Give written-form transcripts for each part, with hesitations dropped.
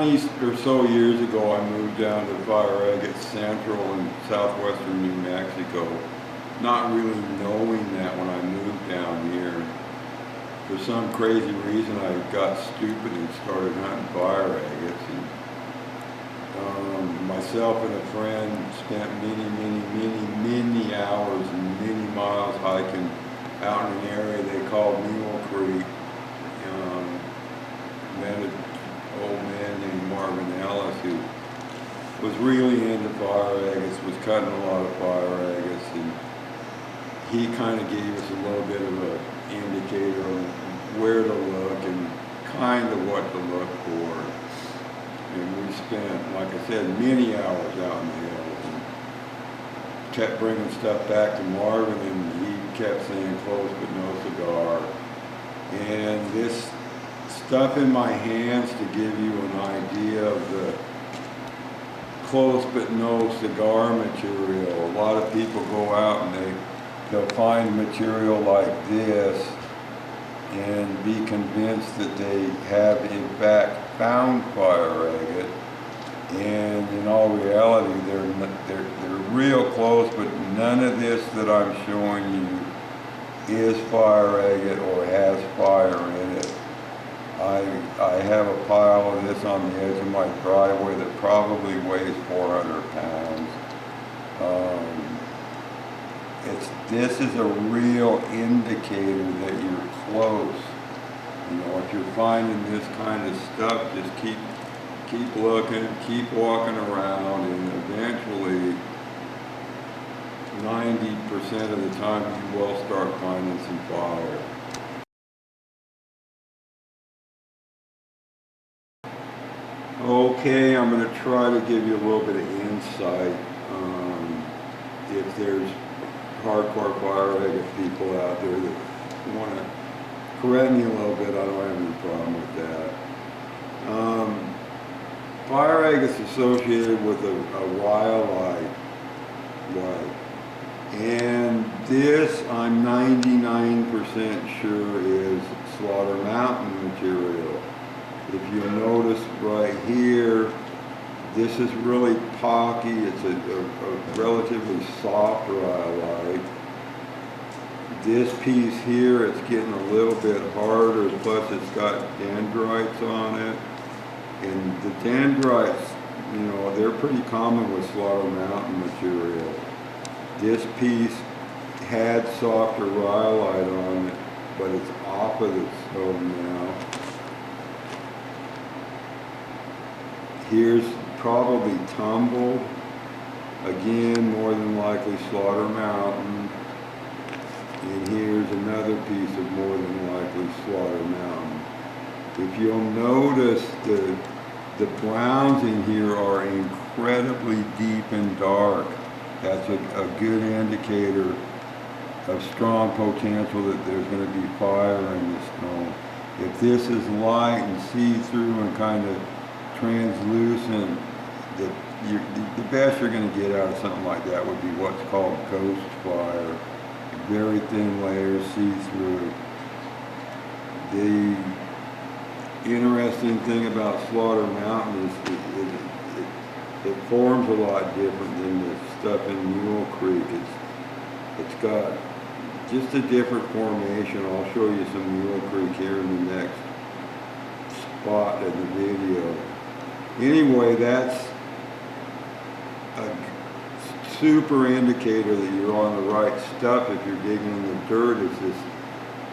20 or so years ago, I moved down to fireagate central and southwestern New Mexico, not really knowing that when I moved down here. For some crazy reason, I got stupid and started hunting fire agates. And myself and a friend spent many hours and many miles hiking out in an area they called Mule Creek. Met an old man named Marvin Ellis who was really into fire agates, was cutting a lot of fire agates, and he kind of gave us a little bit of an indicator on where to look and kind of what to look for. And we spent, like I said, many hours out in the hills and kept bringing stuff back to Marvin, and he kept saying close but no cigar. And this stuff in my hands to give you an idea of the close but no cigar material. A lot of people go out and they'll find material like this and be convinced that they have in fact found fire agate, and in all reality they're real close, but none of this that I'm showing you is fire agate or has fire in it. I have a pile of this on the edge of my driveway that probably weighs 400 pounds. This is a real indicator that you're close. You know, if you're finding this kind of stuff, just keep looking, keep walking around, and eventually 90% of the time you will start finding some fire. Okay, I'm going to try to give you a little bit of insight. If there's hardcore fire agate people out there that want to correct me a little bit, I don't have any problem with that. Fire agate's associated with a rhyolite, and this I'm 99% sure is Slaughter Mountain material. If you'll notice right here, this is really pocky. It's a relatively soft rhyolite. This piece here, it's getting a little bit harder, plus it's got dendrites on it. And the dendrites, you know, they're pretty common with Slaughter Mountain material. This piece had softer rhyolite on it, but it's off of the stone now. Here's probably tumbled. Again, more than likely Slaughter Mountain. And here's another piece of more than likely Slaughter Mountain. If you'll notice, the browns in here are incredibly deep and dark. That's a good indicator of strong potential that there's going to be fire in the stone. If this is light and see-through and kind of translucent, the best you're going to get out of something like that would be what's called ghost fire. Very thin layers, see-through. The interesting thing about Slaughter Mountain is it forms a lot different than the stuff in Mule Creek. It's got just a different formation. I'll show you some Mule Creek here in the next spot in the video. Anyway, that's a super indicator that you're on the right stuff. If you're digging in the dirt, is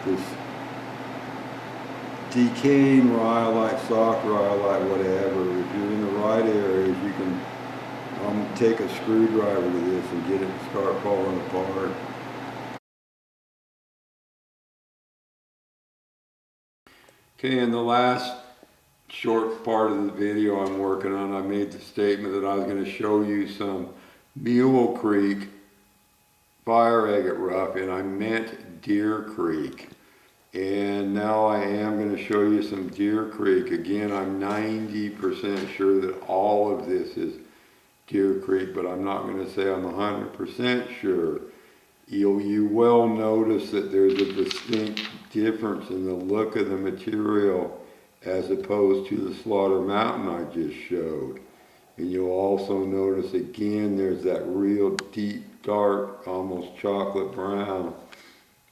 this decaying rhyolite, soft rhyolite, whatever. If you're in the right areas, you can take a screwdriver to this and get it to start falling apart. Okay, in the last short part of the video I'm working on, I made the statement that I was going to show you some Mule Creek fire agate rough, and I meant Deer Creek. And now I am going to show you some Deer Creek. Again, I'm 90% sure that all of this is Deer Creek, but I'm not going to say I'm 100% sure. You will notice that there's a distinct difference in the look of the material as opposed to the Slaughter Mountain I just showed. And you'll also notice again there's that real deep, dark, almost chocolate brown.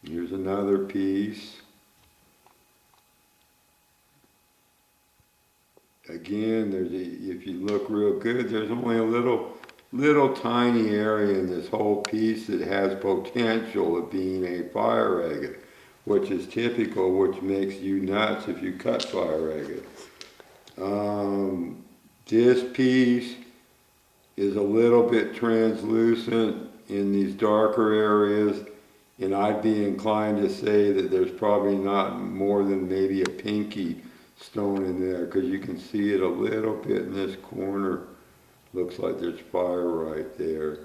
Here's another piece. Again, if you look real good, there's only a little tiny area in this whole piece that has potential of being a fire agate, which is typical, which makes you nuts if you cut fire agate. This piece is a little bit translucent in these darker areas, and I'd be inclined to say that there's probably not more than maybe a pinky stone in there, because you can see it a little bit in this corner. Looks like there's fire right there.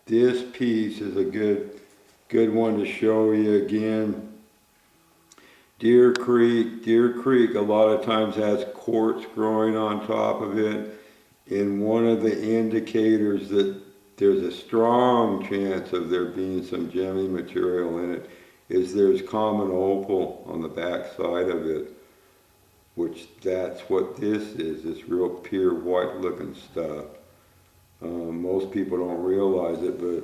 This piece is a good one to show you again. Deer Creek a lot of times has quartz growing on top of it, and one of the indicators that there's a strong chance of there being some gemmy material in it is there's common opal on the back side of it, which that's what this is, this real pure white looking stuff. Most people don't realize it, but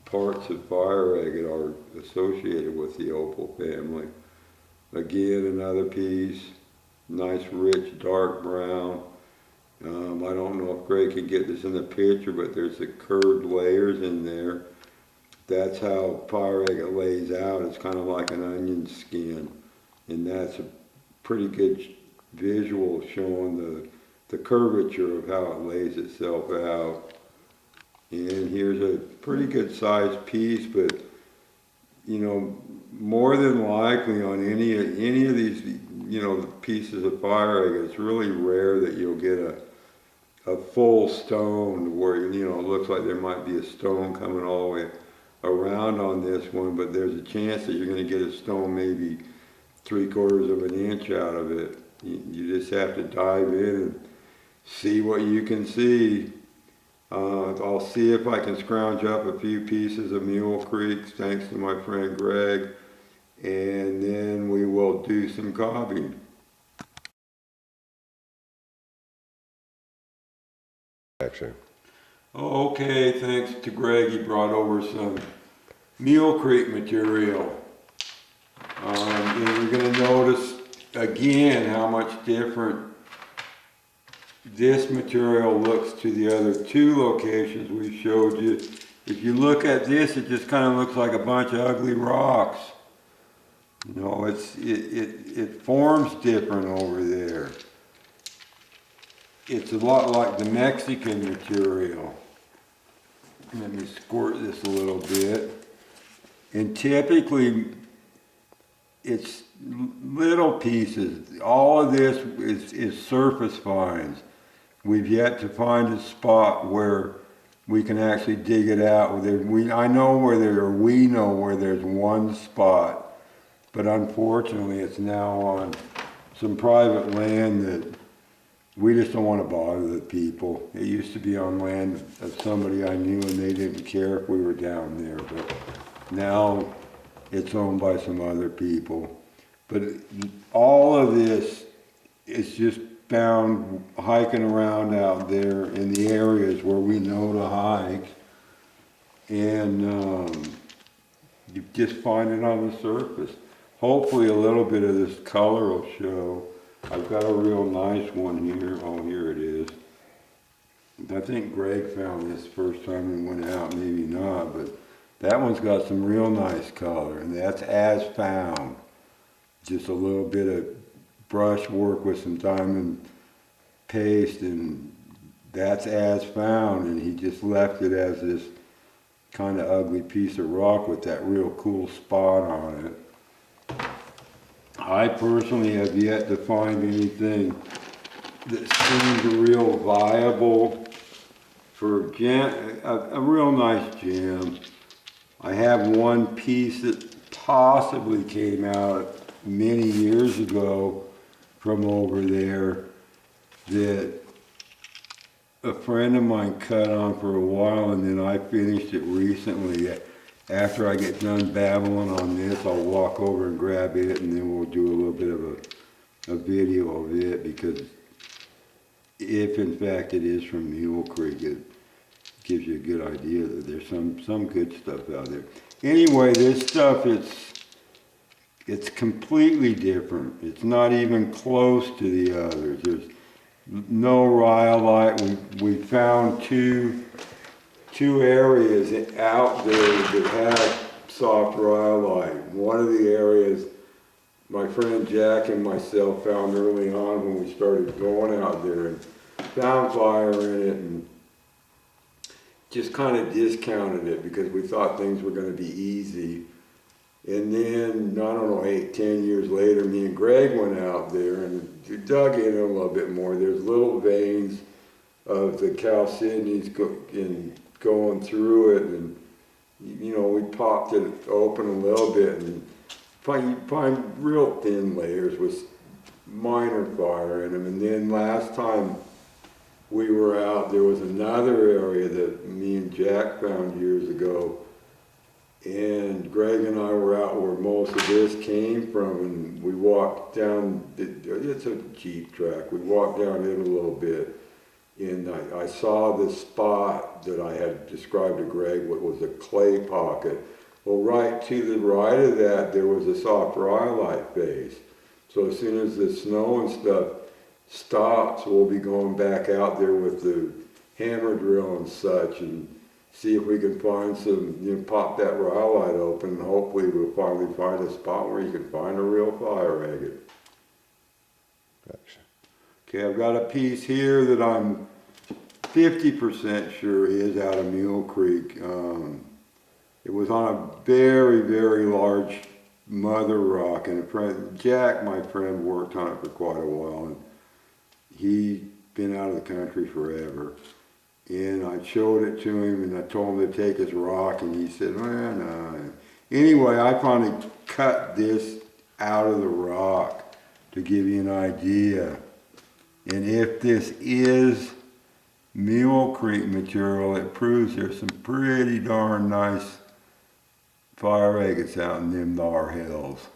parts of fire agate are associated with the opal family. Again, another piece, nice rich dark brown. I don't know if Greg can get this in the picture, but there's the curved layers in there. That's how fire agate lays out. It's kind of like an onion skin, and that's a pretty good visual showing the curvature of how it lays itself out. And here's a pretty good sized piece, but you know, more than likely on any of these, you know, pieces of fire agate, it's really rare that you'll get a full stone where, you know, it looks like there might be a stone coming all the way around on this one, but there's a chance that you're going to get a stone maybe 3/4 of an inch out of it. You just have to dive in and see what you can see. I'll see if I can scrounge up a few pieces of Mule Creek, thanks to my friend Greg, and then we will do some cobbing. Actually. Oh, okay, thanks to Greg, he brought over some Mule Creek material. And you're going to notice again how much different this material looks to the other two locations we showed you. If you look at this, it just kind of looks like a bunch of ugly rocks. You know, it forms different over there. It's a lot like the Mexican material. Let me squirt this a little bit. And typically, it's little pieces. All of this is surface finds. We've yet to find a spot where we can actually dig it out. We know where there's one spot, but unfortunately it's now on some private land that we just don't want to bother the people. It used to be on land of somebody I knew and they didn't care if we were down there, but now it's owned by some other people. But all of this is just found hiking around out there in the areas where we know to hike, and you just find it on the surface. Hopefully a little bit of this color will show. I've got a real nice one here. Oh, here it is. I think Greg found this first time we went out, maybe not, but that one's got some real nice color, and that's as found. Just a little bit of brush work with some diamond paste, and that's as found, and he just left it as this kind of ugly piece of rock with that real cool spot on it. I personally have yet to find anything that seems real viable for a real nice gem. I have one piece that possibly came out many years ago from over there that a friend of mine cut on for a while, and then I finished it recently. after I get done babbling on this, I'll walk over and grab it, and then we'll do a little bit of a video of it, because if in fact it is from Mule Creek, it gives you a good idea that there's some good stuff out there. Anyway, this stuff, it's completely different. It's not even close to the others. There's no rhyolite. We found two areas out there that had soft rhyolite. One of the areas my friend Jack and myself found early on when we started going out there, and found fire in it, and just kind of discounted it because we thought things were going to be easy. And then, I don't know, 8-10 years later, me and Greg went out there and dug in a little bit more. There's little veins of the chalcedonies going through it, and you know, we popped it open a little bit and find real thin layers with minor fire in them. And then last time we were out, there was another area that me and Jack found years ago, and Greg and I were out where most of this came from, and we walked down, it's a Jeep track, we walked down it a little bit, and I saw this spot that I had described to Greg, what was a clay pocket. Well, right to the right of that, there was a soft rhyolite face. So as soon as the snow and stuff stops, we'll be going back out there with the hammer drill and such, and see if we can find some, you know, pop that rhyolite open, and hopefully we'll finally find a spot where you can find a real fire agate. Gotcha. Okay, I've got a piece here that I'm 50% sure is out of Mule Creek. It was on a very, very large mother rock, and Jack, my friend, worked on it for quite a while, and he'd been out of the country forever. And I showed it to him, and I told him to take his rock, and he said, well, no. Anyway, I finally cut this out of the rock to give you an idea. And if this is Mule Creek material, it proves there's some pretty darn nice fire agates out in them thar hills.